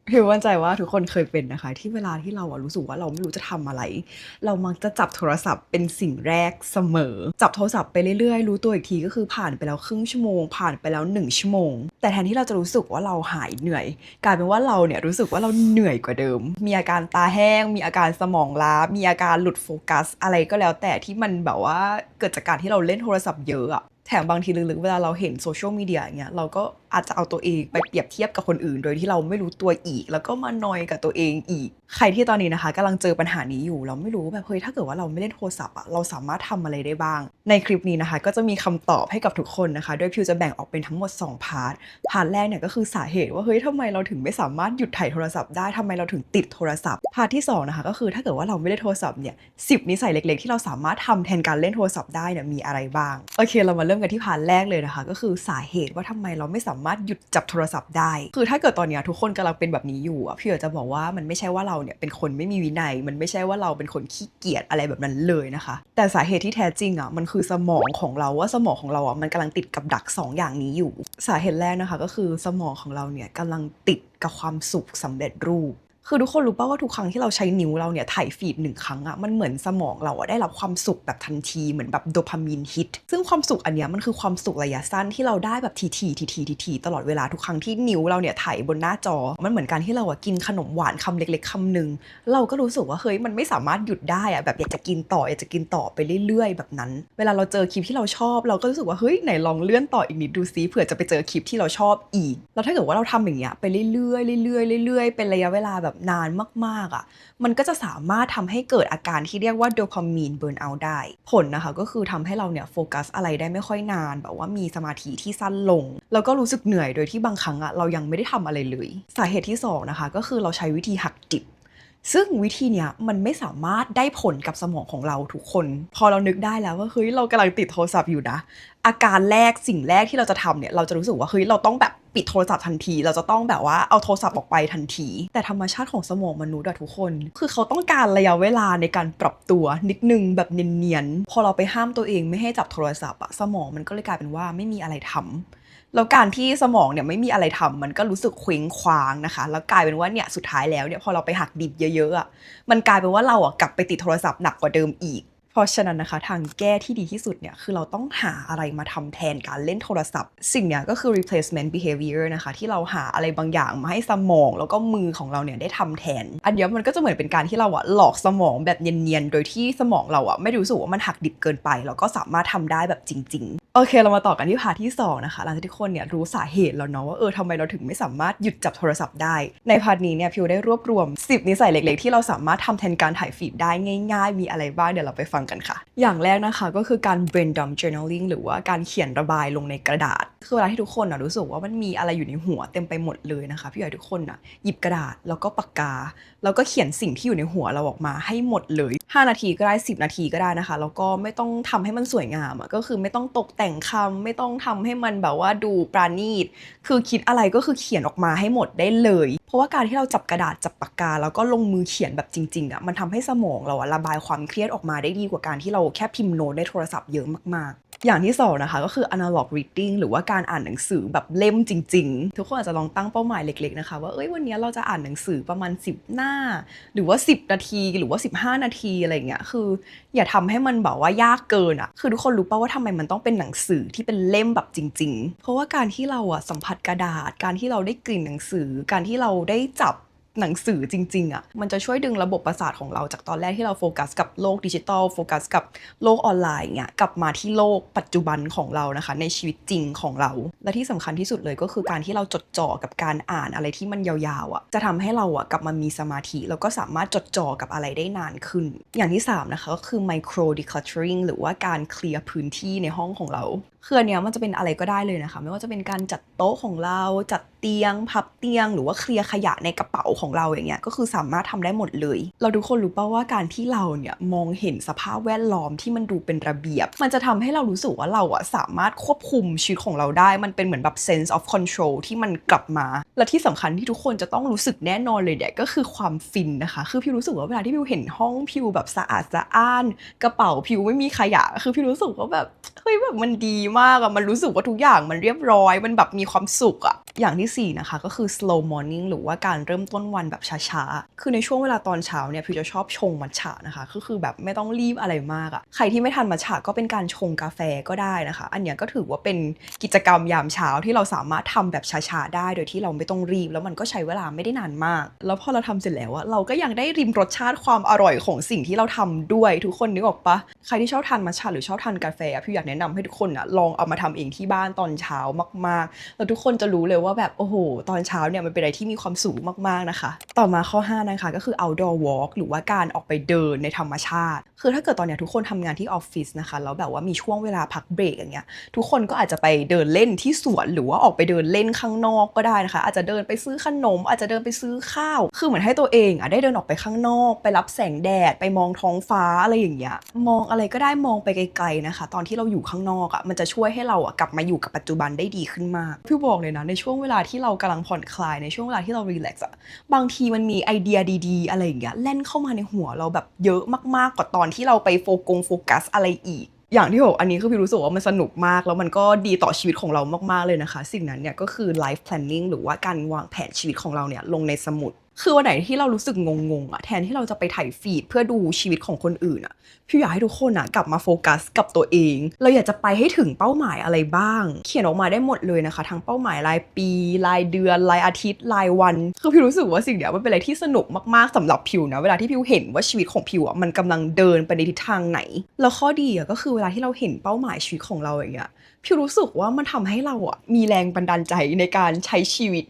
พิวมั่นใจว่าทุกคนเคยเป็นนะคะที่เวลาที่เรารู้สึกว่าเราไม่รู้จะทำอะไรเรามักจะจับโทรศัพท์เป็นสิ่งแรกเสมอจับโทรศัพท์ไปเรื่อยๆรู้ตัวอีกทีก็คือผ่านไปแล้วครึ่งชั่วโมงผ่านไปแล้ว1ชั่วโมงแต่แทนที่เราจะรู้สึกว่าเราหายเหนื่อยกลายเป็นว่าเราเนี่ยรู้สึกว่าเราเหนื่อยกว่าเดิมมีอาการตาแห้งมีอาการสมองล้ามีอาการหลุดโฟกัสอะไรก็แล้วแต่ที่มันแบบว่าเกิดจากการที่เราเล่นโทรศัพท์เยอะอะแถมบางทีลึกๆเวลาเราเห็นโซเชียลมีเดียอย่างเงี้ยเราก็อาจจะเอาตัวเองไปเปรียบเทียบกับคนอื่นโดยที่เราไม่รู้ตัวอีกแล้วก็มานอยกับตัวเองอีกใครที่ตอนนี้นะคะกำลังเจอปัญหานี้อยู่เราไม่รู้แบบเฮ้ยถ้าเกิดว่าเราไม่เล่นโทรศัพท์เราสามารถทำอะไรได้บ้างในคลิปนี้นะคะก็จะมีคำตอบให้กับทุกคนนะคะโดยพิวจะแบ่งออกเป็นทั้งหมด2พาร์ทแรกเนี่ยก็คือสาเหตุว่าเฮ้ยทำไมเราถึงไม่สามารถหยุดถ่ายโทรศัพท์ได้ทำไมเราถึงติดโทรศัพท์พาร์ทที่2นะคะก็คือถ้าเกิดว่าเราไม่ได้โทรศัพท์เนี่ย10นิสัยเล็กๆที่เราสามารถทำแทนการเล่นโทรศัพท์ได้เนี่ยมีอะไรบ้างโอเคเรามาเริ่มกันที่พาร์ทแรกเลยนะคะก็คือสาเหตุว่าทำไมเราไม่สามารถหยุดจับโทรศัพท์ได้คือถ้าเกิดตอนนี้ทุกคนกำลังเป็นแบบนี้อยู่พี่อยากจะบอกว่ามันไม่ใช่ว่าเราเนี่ยเป็นคนไม่มีวินัยมันไม่ใช่ว่าเราเป็นคนขี้เกียจอะไรแบบนั้นเลยนะคะแต่สาเหตุที่แท้จริงมันคือสมองของเราว่าสมองของเรามันกำลังติดกับดัก2อย่างนี้อยู่สาเหตุแรกนะคะก็คือสมองของเราเนี่ยกำลังติดกับความสุขสำเร็จรูปคือทุกคนรู้ป่ะว่าทุกครั้งที่เราใช้นิ้วเราเนี่ยถ่ายฟีด1ครั้งมันเหมือนสมองเราได้รับความสุขแบบทันทีเหมือนแบบโดพามีนฮิตซึ่งความสุขอันเนี้ยมันคือความสุขระยะสั้นที่เราได้แบบทีตลอดเวลาทุกครั้งที่นิ้วเราเนี่ยถ่ายบนหน้าจอมันเหมือนการที่เรากินขนมหวานคำเล็กๆคำหนึ่งเราก็รู้สึกว่าเฮ้ยมันไม่สามารถหยุดได้แบบอยากจะกินต่ออยากจะกินต่อไปเรื่อยๆแบบนั้นเวลาเราเจอคลิปที่เราชอบเราก็รู้สึกว่าเฮ้ยไหนลองเลื่อนต่ออีกนิดดูซิเผื่อจะไปเจอคลิปที่เราชอบอีกแล้วถ้าเกิดว่าเราทำอย่างเงี้ยไปเรื่อยๆเรื่อยๆเรื่อยๆเป็นระยะเวลาแบบนานมากๆมันก็จะสามารถทำให้เกิดอาการที่เรียกว่าโดพามีนเบิร์นเอาท์ได้ผลนะคะก็คือทำให้เราเนี่ยโฟกัสอะไรได้ไม่ค่อยนานแบบว่ามีสมาธิที่สั้นลงแล้วก็รู้สึกเหนื่อยโดยที่บางครั้งเรายังไม่ได้ทำอะไรเลยสาเหตุที่2นะคะก็คือเราใช้วิธีหักดิบซึ่งวิธีเนี้ยมันไม่สามารถได้ผลกับสมองของเราทุกคนพอเรานึกได้แล้วว่าเฮ้ยเรากำลังติดโทรศัพท์อยู่นะอาการแรกสิ่งแรกที่เราจะทำเนี่ยเราจะรู้สึกว่าเฮ้ยเราต้องแบบปิดโทรศัพท์ทันทีเราจะต้องแบบว่าเอาโทรศัพท์ออกไปทันทีแต่ธรรมชาติของสมองมนุษย์ทุกคนคือเขาต้องการระยะเวลาในการปรับตัวนิดนึงแบบเนียนๆพอเราไปห้ามตัวเองไม่ให้จับโทรศัพท์สมองมันก็เลยกลายเป็นว่าไม่มีอะไรทำแล้วการที่สมองเนี่ยไม่มีอะไรทำมันก็รู้สึกเคว้งคว้างนะคะแล้วกลายเป็นว่าเนี่ยสุดท้ายแล้วเนี่ยพอเราไปหักดิบเยอะๆมันกลายเป็นว่าเรากลับไปติดโทรศัพท์หนักกว่าเดิมอีกเพราะฉะนั้นนะคะทางแก้ที่ดีที่สุดเนี่ยคือเราต้องหาอะไรมาทำแทนการเล่นโทรศัพท์สิ่งเนี้ยก็คือ replacement behavior นะคะที่เราหาอะไรบางอย่างมาให้สมองแล้วก็มือของเราเนี่ยได้ทำแทนอันเนี้ยมันก็จะเหมือนเป็นการที่เราหลอกสมองแบบเนียนๆโดยที่สมองเราไม่รู้สึกว่ามันหักดิบเกินไปแล้วก็สามารถทำได้แบบจริงๆโอเคเรามาต่อกันที่พาร์ทที่2นะคะหลังจากที่ทุกคนเนี่ยรู้สาเหตุแล้วเนาะว่าทำไมเราถึงไม่สามารถหยุดจับโทรศัพท์ได้ในพาร์ทนี้เนี่ยพิวได้รวบรวม10นิสัยเล็กๆที่เราสามารถทำแทนการถ่ายฟีดได้ง่ายๆมีอะไรบ้างเดี๋ยวเราไปฟังกันค่ะอย่างแรกนะคะก็คือการ brain dump journaling หรือว่าการเขียนระบายลงในกระดาษคือเวลาที่ทุกคนรู้สึกว่ามันมีอะไรอยู่ในหัวเต็มไปหมดเลยนะคะพี่อยากให้ทุกคนหยิบกระดาษแล้วก็ปากกาแล้วก็เขียนสิ่งที่อยู่ในหัวเราออกมาให้หมดเลย5นาทีก็ได้10นาทีก็ได้นะคะแล้วก็ไม่ต้องทำให้มันสวยงามก็คือไม่ต้องตกแต่งคำไม่ต้องทำให้มันแบบว่าดูปราณีตคือคิดอะไรก็คือเขียนออกมาให้หมดได้เลยเพราะว่าการที่เราจับกระดาษจับปากกาแล้วก็ลงมือเขียนแบบจริงๆมันทำให้สมองเราระบายความเครียดออกมาได้ดีกว่าการที่เราแค่พิมพ์โน้ตในโทรศัพท์เยอะมากๆอย่างที่2นะคะก็คือ analog reading หรือว่าการอ่านหนังสือแบบเล่มจริงๆทุกคนอาจจะลองตั้งเป้าหมายเล็กๆนะคะว่าวันนี้เราจะอ่านหนังสือประมาณ10หน้าหรือว่า10นาทีหรือว่า15นาทีอะไรเงี้ยคืออย่าทำให้มันแบบว่ายากเกินคือทุกคนรู้ป่ะว่าทำไมมันต้องเป็นหนังสือที่เป็นเล่มแบบจริงๆเพราะว่าการที่เราสัมผัสกระดาษการที่เราได้กลิ่นหนังสือการที่เราได้จับหนังสือจริงๆมันจะช่วยดึงระบบประสาทของเราจากตอนแรกที่เราโฟกัสกับโลกดิจิทัลโฟกัสกับโลกออนไลน์กลับมาที่โลกปัจจุบันของเรานะคะในชีวิตจริงของเราและที่สำคัญที่สุดเลยก็คือการที่เราจดจ่อกับการอ่านอะไรที่มันยาวๆจะทำให้เรากลับมามีสมาธิแล้วก็สามารถจดจ่อกับอะไรได้นานขึ้นอย่างที่3นะคะก็คือ micro decluttering หรือว่าการเคลียร์พื้นที่ในห้องของเราคืออันเนี้ยมันจะเป็นอะไรก็ได้เลยนะคะไม่ว่าจะเป็นการจัดโต๊ะของเราจัดเตียงพับเตียงหรือว่าเคลียร์ขยะในกระเป๋าของเราอย่างเงี้ยก็คือสามารถทำได้หมดเลยเราทุกคนรู้ป่ะว่าการที่เราเนี่ยมองเห็นสภาพแวดล้อมที่มันดูเป็นระเบียบมันจะทำให้เรารู้สึกว่าเราสามารถควบคุมชีวิตของเราได้มันเป็นเหมือนแบบ sense of control ที่มันกลับมาและที่สำคัญที่ทุกคนจะต้องรู้สึกแน่นอนเลยเนี่ยก็คือความฟินนะคะคือพี่รู้สึกว่าเวลาที่พี่เห็นห้องพี่แบบสะอาดสะอ้านกระเป๋าพี่ไม่มีขยะคือพี่รู้สึกว่าแบบเฮ้ยแบบมันดีมากมันรู้สึกว่าทุกอย่างมันเรียบร้อยมันแบบมีความสุขอย่างที่ ที่4นะคะก็คือ slow morning หรือว่าการเริ่มต้นวันแบบช้าๆคือในช่วงเวลาตอนเช้าเนี่ยพิวจะชอบชงมัทฉะนะคะก็คือแบบไม่ต้องรีบอะไรมากใครที่ไม่ทันมัทฉะก็เป็นการชงกาแฟก็ได้นะคะอันเนี้ยก็ถือว่าเป็นกิจกรรมยามเช้าที่เราสามารถทำแบบช้าๆได้โดยที่เราไม่ต้องรีบแล้วมันก็ใช้เวลาไม่ได้นานมากแล้วพอเราทำเสร็จแล้วเราก็ยังได้ริมรสชาติความอร่อยของสิ่งที่เราทำด้วยทุกคนนึกออกปะใครที่ชอบทานมัทฉะหรือชอบทานกาแฟพิวอยากแนะนำให้ทุกคนลองเอามาทำเองที่บ้านตอนเช้ามากๆแล้วทุกคนจะรู้เลยว่าแบบโอ้โหตอนเช้าเนี่ยมันเป็นอะไรที่มีความสุขมากๆนะคะต่อมาข้อ5นะคะก็คือ outdoor walk หรือว่าการออกไปเดินในธรรมชาติคือถ้าเกิดตอนเนี้ยทุกคนทำงานที่ออฟฟิศนะคะแล้วแบบว่ามีช่วงเวลาพักเบรกอย่างเงี้ยทุกคนก็อาจจะไปเดินเล่นที่สวนหรือว่าออกไปเดินเล่นข้างนอกก็ได้นะคะอาจจะเดินไปซื้อขนมอาจจะเดินไปซื้อข้าวคือเหมือนให้ตัวเองได้เดินออกไปข้างนอกไปรับแสงแดดไปมองท้องฟ้าอะไรอย่างเงี้ยมองอะไรก็ได้มองไปไกลๆนะคะตอนที่เราอยู่ข้างนอกมันจะช่วยให้เรากลับมาอยู่กับปัจจุบันได้ดีขึ้นมากพี่บอกเลยนะในช่วงเวลาที่เรากำลังผ่อนคลายในช่วงเวลาที่เรารีแลกซ์บางทีมันมีไอเดียดีๆอะไรอย่างเงี้ยแล่นเข้ามาในหัวเราแบบเยอะมากๆกว่าตอนที่เราไปโฟกัสอะไรอีกอย่างที่6อันนี้คือพี่รู้สึกว่ามันสนุกมากแล้วมันก็ดีต่อชีวิตของเรามากๆเลยนะคะสิ่งนั้นเนี่ยก็คือ life planning หรือว่าการวางแผนชีวิตของเราเนี่ยลงในสมุดคือวันไหนที่เรารู้สึกงงแทนที่เราจะไปถ่ายฟีดเพื่อดูชีวิตของคนอื่นพี่อยากให้ทุกคนกลับมาโฟกัสกับตัวเองเราอยากจะไปให้ถึงเป้าหมายอะไรบ้างเขียนออกมาได้หมดเลยนะคะทั้งเป้าหมายรายปีรายเดือนรายอาทิตย์รายวันคือพี่รู้สึกว่าสิ่งเนี้ยมันเป็นอะไรที่สนุกมากๆสำหรับพิวนะเวลาที่พิวเห็นว่าชีวิตของพิวมันกำลังเดินไปในทิศทางไหนแล้วข้อดีก็คือเวลาที่เราเห็นเป้าหมายชีวิตของเราอย่างเงี้ยพิวรู้สึกว่ามันทำให้เรามีแรงบันดาลใจในการใช้ชีวิต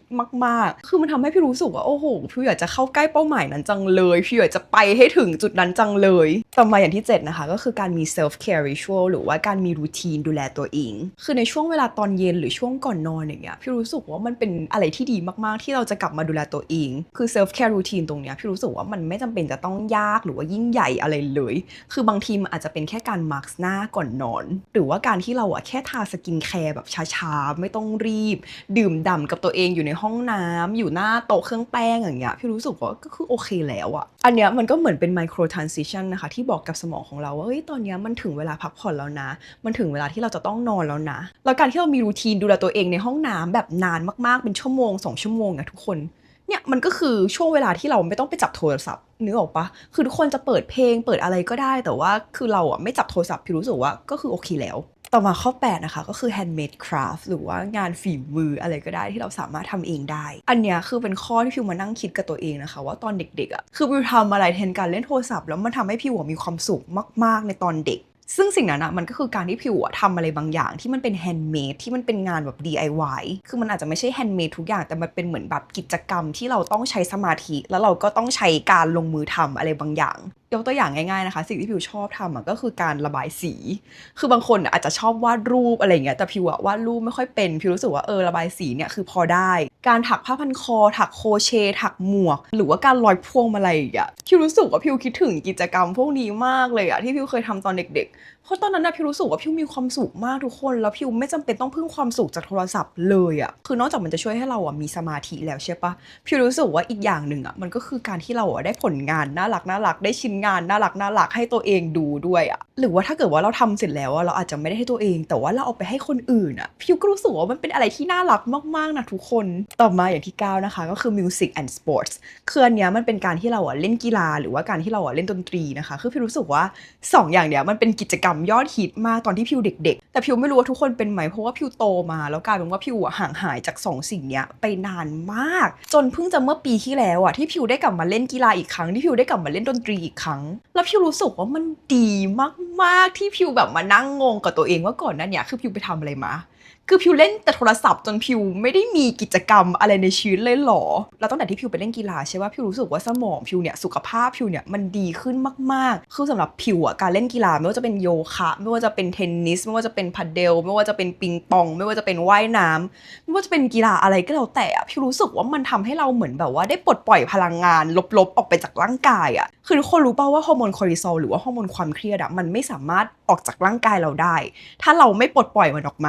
มากๆคือมันทำให้พิวรู้สึกว่าโอ้โหพิวอยากจะเข้าใกล้เป้าหมายนั้นจังเลยพิวอยากจะไปให้ถึงจุดนั้นจังเลยต่อมาอย่างที่7นะคะก็คือการมี self care ritual หรือว่าการมีรูทีนดูแลตัวเองคือในช่วงเวลาตอนเย็นหรือช่วงก่อนนอนอย่างเงี้ยพิวรู้สึกว่ามันเป็นอะไรที่ดีมากๆที่เราจะกลับมาดูแลตัวเองคือ self care routine ตรงเนี้ยพิวรู้สึกว่ามันไม่จำเป็นจะต้องยากหรือว่ายิ่งใหญ่อะไรเลยคือบางทีมันอาจจะเป็นแค่การมาร์คหน้าก่อนนอนหรือว่าการที่เราแค่ทาสกินแคร์แบบช้าๆไม่ต้องรีบดื่มด่ำกับตัวเองอยู่ในห้องน้ำอยู่หน้าโต๊ะเครื่องแป้งอย่างเงี้ยพี่รู้สึกว่าก็คือโอเคแล้วอันเนี้ยมันก็เหมือนเป็น micro transition นะคะที่บอกกับสมองของเราว่าเฮ้ยตอนเนี้ยมันถึงเวลาพักผ่อนแล้วนะมันถึงเวลาที่เราจะต้องนอนแล้วนะแล้วการที่เรามีรูทีนดูแลตัวเองในห้องน้ำแบบนานมากๆเป็นชั่วโมง2ชั่วโมงทุกคนเนี่ยมันก็คือช่วงเวลาที่เราไม่ต้องไปจับโทรศัพท์นึกออกปะคือทุกคนจะเปิดเพลงเปิดอะไรก็ได้แต่ว่าคือเราไม่จับโทรศัพท์พี่รู้สึกว่าก็คือโอเคแล้วต่อมาข้อ8นะคะก็คือ handmade craft หรือว่างานฝีมืออะไรก็ได้ที่เราสามารถทำเองได้อันเนี้ยคือเป็นข้อที่พิวมานั่งคิดกับตัวเองนะคะว่าตอนเด็กคือพิวทำอะไรแทนการเล่นโทรศัพท์แล้วมันทำให้พิวมีความสุขมากๆในตอนเด็กซึ่งสิ่งนั้นมันก็คือการที่พิวทำอะไรบางอย่างที่มันเป็นแฮนด์เมดที่มันเป็นงานแบบ DIY คือมันอาจจะไม่ใช่แฮนด์เมดทุกอย่างแต่มันเป็นเหมือนแบบกิจกรรมที่เราต้องใช้สมาธิแล้วเราก็ต้องใช้การลงมือทำอะไรบางอย่างยกตัวอย่างง่ายๆนะคะสิ่งที่พิวชอบทำก็คือการระบายสีคือบางคนอาจจะชอบวาดรูปอะไรเงี้ยแต่พิววาดรูปไม่ค่อยเป็นพิวรู้สึกว่าระบายสีเนี่ยคือพอได้การถักผ้าพันคอถักโครเชต์ถักหมวกหรือว่าการร้อยพวงมาลัยพิวรู้สึกว่าพิวคิดถึงกิจกรรมพวกนี้มากเลยที่พิวเคยทำตอนเด็กๆเพราะตอนนั้นพิวรู้สึกว่าพิวมีความสุขมากทุกคนแล้วพิวไม่จำเป็นต้องพึ่งความสุขจากโทรศัพท์เลยคือนอกจากมันจะช่วยให้เรามีสมาธิแล้วใช่ปะพิวรู้สึกว่าอีกอย่างหนึ่งมันก็คือการที่เราได้ผลงานน่ารักได้ชิ้นงานน่ารักให้ตัวเองดูด้วยหรือว่าถ้าเกิดว่าเราทำเสร็จแล้วเราอาจจะไม่ได้ให้ตัวเองแต่ว่าเราเอาไปให้คนอื่นพิวก็รู้สึกว่ามันเป็นอะไรที่น่ารักมากๆนะทุกคนต่อมาอย่างที่9นะคะก็คือ music and sports คืออันเนี้ยมันเป็นการที่เราเล่นกีฬาหรือว่าการที่เราเล่นดนตรีนะคะคือพิวรู้สึกว่า2อย่างเนี้ยมันเป็นกิจกรรมยอดฮิตมากตอนที่พิวเด็กๆแต่พิวไม่รู้ว่าทุกคนเป็นไหมเพราะว่าพิวโตมาแล้วกลายเป็นว่าพิวห่างหายจาก2สิ่งเนี้ยไปนานมากจนเพิ่งจะเมื่อปีที่แล้วที่พิวได้กลับมาเล่นกีฬาอีกครั้งที่พิวได้กลับมาเล่นดนตรีอีกครั้งแล้วพิวรู้สึกว่ามันดีมากๆที่พิวแบบมานั่งงงกับตัวเองว่าก่อนหน้านี้คือพิวไปทำอะไรมาคือพิวเล่นแต่โทรศัพท์จนพิวไม่ได้มีกิจกรรมอะไรในชีวิตเลยหรอแล้วตั้งแต่ที่พิวไปเล่นกีฬาใช่ป่ะพิวรู้สึกว่าสมองพิวเนี่ยสุขภาพพิวเนี่ยมันดีขึ้นมากๆคือสำหรับพิวการเล่นกีฬาไม่ว่าจะเป็นโยคะไม่ว่าจะเป็นเทนนิสไม่ว่าจะเป็นพาเดลไม่ว่าจะเป็นปิงปองไม่ว่าจะเป็นว่ายน้ำไม่ว่าจะเป็นกีฬาอะไรก็แล้วแต่พิวรู้สึกว่ามันทำให้เราเหมือนแบบว่าได้ปลดปล่อยพลังงานลบๆออกไปจากร่างกายคือทุกคนรู้ป่ะว่าฮอร์โมนคอร์ติซอลหรือว่าฮอร์โมนความเครียดมันไม่สามารถออกจากร่างกายเราได้ถ้าเราไม่ปลดปล่อยมันออกมา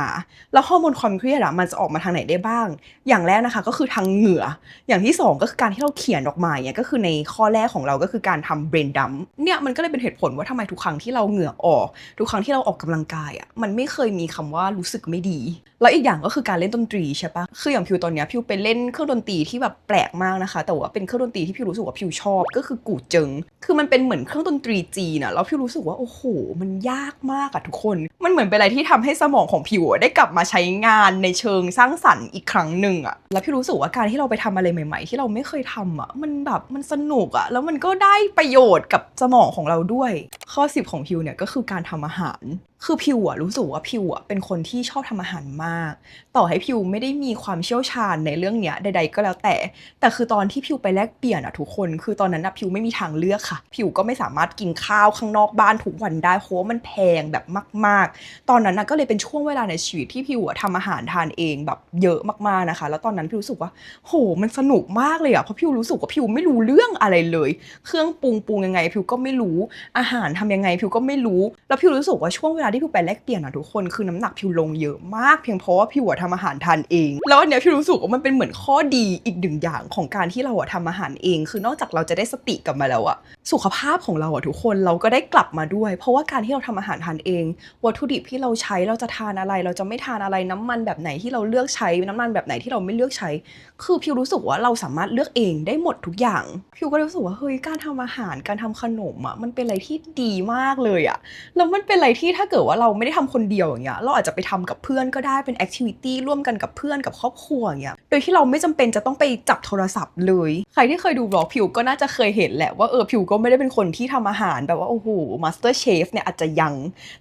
แล้วฮอร์โมนความเครียดมันจะออกมาทางไหนได้บ้างอย่างแรกนะคะก็คือทางเหงื่ออย่างที่2ก็คือการที่เราเขียนออกมาเนี่ยก็คือในข้อแรกของเราก็คือการทำ brain dump เนี่ยมันก็เลยเป็นเหตุผลว่าทำไมทุกครั้งที่เราเหงื่อออกทุกครั้งที่เราออกกำลังกายมันไม่เคยมีคำว่ารู้สึกไม่ดี แล้วอีกอย่างก็คือการเล่นดนตรีใช่ปะคืออย่างพิวตอนเนี้ยพิวไปเล่นเครื่องดนตรีที่แบบแปลกมากนะคะแต่ว่าเป็นเครื่องดนตรีที่พิวรู้สึกว่าพิวชอบก็คือกู่เจิงคือมันเป็นเหมือนเครื่องดนตรีจีนอะแล้วพิวรู้สึกว่าโอ้โหมันยากมากอะทุกคนมันเหมือนเป็นอะไรที่ทำให้สมองของพิวได้กลับมาใช้งานในเชิงสร้างสรรค์อีกครั้งหนึ่งอะแล้วพิวรู้สึกว่าการที่เราไปทำอะไรใหม่ๆที่เราไม่เคยทำอะมันแบบมันสนุกอะแล้วมันก็ได้ประโยชน์กับสมองของเราด้วยข้อ10ของพิวเนี่ยก็คือการทำอาหารคือพิวอะรู้สึกว่าพิวอะเป็นคนที่ชอบทำอาหารมากต่อให้พิวไม่ได้มีความเชี่ยวชาญในเรื่องเนี้ยใดๆก็แล้วแต่คือตอนที่พิวไปแลกเปลี่ยนอะทุกคนคือตอนนั้นอะพิวไม่มีทางเลือกค่ะพิวก็ไม่สามารถกินข้าวข้างนอกบ้านทุกวันได้เพราะว่ามันแพงแบบมากๆตอนนั้นนะก็เลยเป็นช่วงเวลาในชีวิตที่พิวอะทำอาหารทานเองแบบเยอะมากๆนะคะแล้วตอนนั้นพิวรู้สึกว่าโหมันสนุกมากเลยอะเพราะพิวรู้สึกว่าพิวไม่รู้เรื่องอะไรเลยเครื่องปรุงยังไงพิวก็ไม่รู้อาหารทำยังไงพิวก็ไม่รู้แล้วพิวรู้สึกว่าช่วงเวลาที่พิวไปแลกเปลี่ยนอะทุกคนคือน้ำหนักพิวลงเยอะมากเพียงเพราะว่าพิวอะทำอาหารทานเองแล้วอันเนี้ยพิวรู้สึกว่ามันเป็นเหมือนข้อดีอีกหนึ่งอย่างของการที่เราอะทำอาหารเองคือนอกจากเราจะได้สติกลับมาแล้วอะสุขภาพของเราอะทุกคนเราก็ได้กลับมาด้วยเพราะว่าการที่เราทำอาหารทานเองวัตถุดิบที่เราใช้เราจะทานอะไรเราจะไม่ทานอะไรน้ำมันแบบไหนที่เราเลือกใช้น้ำมันแบบไหนที่เราไม่เลือกใช้คือพิวรู้สึกว่าเราสามารถเลือกเองได้หมดทุกอย่างพิวก็รู้สึกว่าเฮ้ยการทำอาหารการทำขนมอะมันเป็นอะไรที่ดีมากเลยอะแล้วมันเป็นอะไรที่ถ้าเกิดว่าเราไม่ได้ทำคนเดียวอย่างเงี้ยเราอาจจะไปทำกับเพื่อนก็ได้เป็นแอคทิวิตี้ร่วมกันกับเพื่อนกับครอบครัวอย่างเงี้ยโดยที่เราไม่จำเป็นจะต้องไปจับโทรศัพท์เลยใครที่เคยดูบล็อกพิวก็น่าจะเคยเห็นแหละว่าพิวก็ไม่ได้เป็นคนที่ทำอาหารแบบว่าโอ้โหมาสเตอร์เชฟเนี่ยอาจจะยัง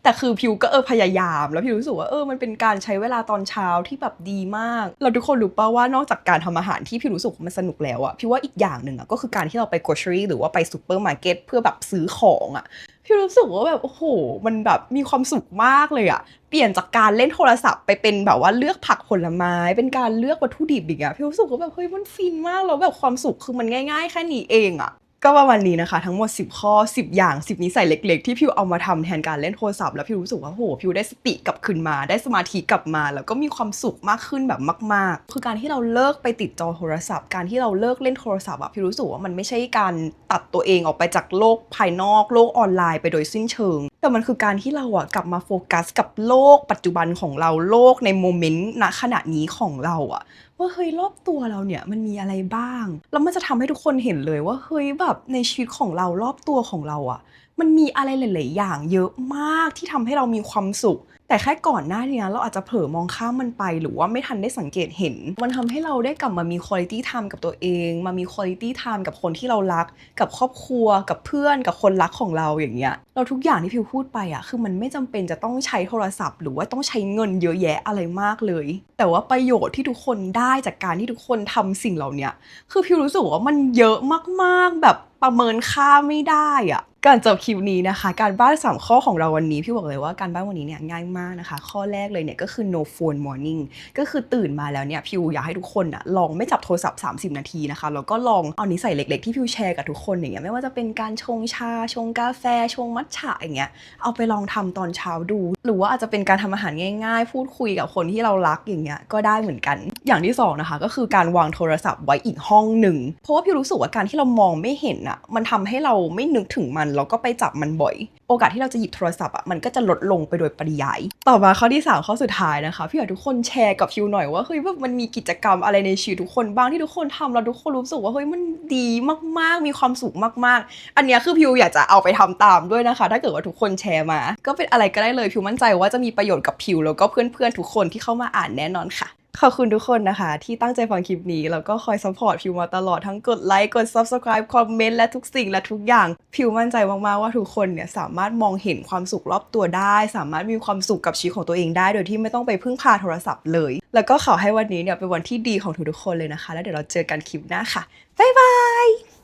แต่คือพิวก็พยายามแล้วพิวรู้สึกว่ามันเป็นการใช้เวลาตอนเช้าที่แบบดีมากเราทุกคนรู้ป่ะว่านอกจากการทำอาหารที่พิวรู้สึกมันสนุกแล้วอะพิวว่าอีกอย่างหนึ่งอะก็คือการที่เราไป grocery หรือว่าไปซูเปอร์มาร์เก็ตเพื่อแบบซื้อของอะพี่รู้สึกว่าแบบโอ้โหมันแบบมีความสุขมากเลยอะเปลี่ยนจากการเล่นโทรศัพท์ไปเป็นแบบว่าเลือกผักผลไม้เป็นการเลือกวัตถุดิบอย่างเงี้ยพี่รู้สึกว่าแบบเฮ้ยมันฟินมากแล้วแบบความสุขคือมันง่ายๆแค่นี้เองอะก็ประมาณนี้นะคะทั้งหมด10ข้อ10อย่าง10นิสัยเล็กๆที่พิวเอามาทำแทนการเล่นโทรศัพท์แล้วพิวรู้สึกว่าโหพิวได้สติกลับคืนมาได้สมาธิกลับมาแล้วก็มีความสุขมากขึ้นแบบมากๆคือการที่เราเลิกไปติดจอโทรศัพท์การที่เราเลิกเล่นโทรศัพท์อะพิวรู้สึกว่ามันไม่ใช่การตัดตัวเองออกไปจากโลกภายนอกโลกออนไลน์ไปโดยสิ้นเชิงแต่มันคือการที่เราอะกลับมาโฟกัสกับโลกปัจจุบันของเราโลกในโมเมนต์ณขณะนี้ของเราอะว่าเฮ้ยรอบตัวเราเนี่ยมันมีอะไรบ้างแล้วมันจะทำให้ทุกคนเห็นเลยว่าเฮ้ยแบบในชีวิตของเรารอบตัวของเราอะมันมีอะไรหลายๆอย่างเยอะมากที่ทำให้เรามีความสุขแต่แค่ก่อนหน้านี้เราอาจจะเผลอมองข้ามมันไปหรือว่าไม่ทันได้สังเกตเห็นมันทำให้เราได้กลับมามี quality time กับตัวเองมามี quality time กับคนที่เรารักกับครอบครัวกับเพื่อนกับคนรักของเราอย่างเงี้ยเราทุกอย่างที่พิวพูดไปอะคือมันไม่จำเป็นจะต้องใช้โทรศัพท์หรือว่าต้องใช้เงินเยอะแยะอะไรมากเลยแต่ว่าประโยชน์ที่ทุกคนได้จากการที่ทุกคนทำสิ่งเหล่านี้คือพิวรู้สึกว่ามันเยอะมากๆแบบประเมินค่าไม่ได้อะก่อนจบคลิปนี้นะคะการบ้าน3ข้อของเราวันนี้พี่บอกเลยว่าการบ้านวันนี้เนี่ยง่ายมากนะคะข้อแรกเลยเนี่ยก็คือ no phone morning ก็คือตื่นมาแล้วเนี่ยพิวอยากให้ทุกคนอะลองไม่จับโทรศัพท์30นาทีนะคะแล้วก็ลองเอานิสัยเล็กๆที่พิวแชร์กับทุกคนอย่างเงี้ยไม่ว่าจะเป็นการชงชาชงกาแฟชงมัทฉะอย่างเงี้ยเอาไปลองทำตอนเช้าดูหรือว่าอาจจะเป็นการทำอาหารง่ายๆพูดคุยกับคนที่เรารักอย่างเงี้ยก็ได้เหมือนกันอย่างที่2นะคะก็คือการวางโทรศัพท์ไว้อีกห้องหนึ่งเพราะว่าพิวรู้สึกว่าการที่เรามองไม่เห็นอะมันทำให้เราไม่นึกถึงมันแล้วก็ไปจับมันบ่อยโอกาสที่เราจะหยิบโทรศัพท์อ่ะมันก็จะลดลงไปโดยปริยายต่อมาข้อที่3ข้อสุดท้ายนะคะพี่อยากทุกคนแชร์กับพิวหน่อยว่าเฮ้ยแบบมันมีกิจกรรมอะไรในชีวิตทุกคนบ้างที่ทุกคนทำแล้วทุกคนรู้สึกว่าเฮ้ยมันดีมากๆมีความสุขมากๆอันเนี้ยคือพิวอยากจะเอาไปทำตามด้วยนะคะถ้าเกิดว่าทุกคนแชร์มาก็เป็นอะไรก็ได้เลยพิวมั่นใจว่าจะมีประโยชน์กับพิวแล้วก็เพื่อนๆทุกคนที่เข้ามาอ่านแน่นอนค่ะขอบคุณทุกคนนะคะที่ตั้งใจฟังคลิปนี้แล้วก็คอยซัพพอร์ตพิวมาตลอดทั้งกดไลค์กด Subscribe คอมเมนต์และทุกสิ่งและทุกอย่างพิวมั่นใจมากๆว่าทุกคนเนี่ยสามารถมองเห็นความสุขรอบตัวได้สามารถมีความสุขกับชีวิตของตัวเองได้โดยที่ไม่ต้องไปพึ่งพาโทรศัพท์เลยแล้วก็ขอให้วันนี้เนี่ยเป็นวันที่ดีของทุกๆคนเลยนะคะแล้วเดี๋ยวเราเจอกันคลิปหน้าค่ะบ๊ายบาย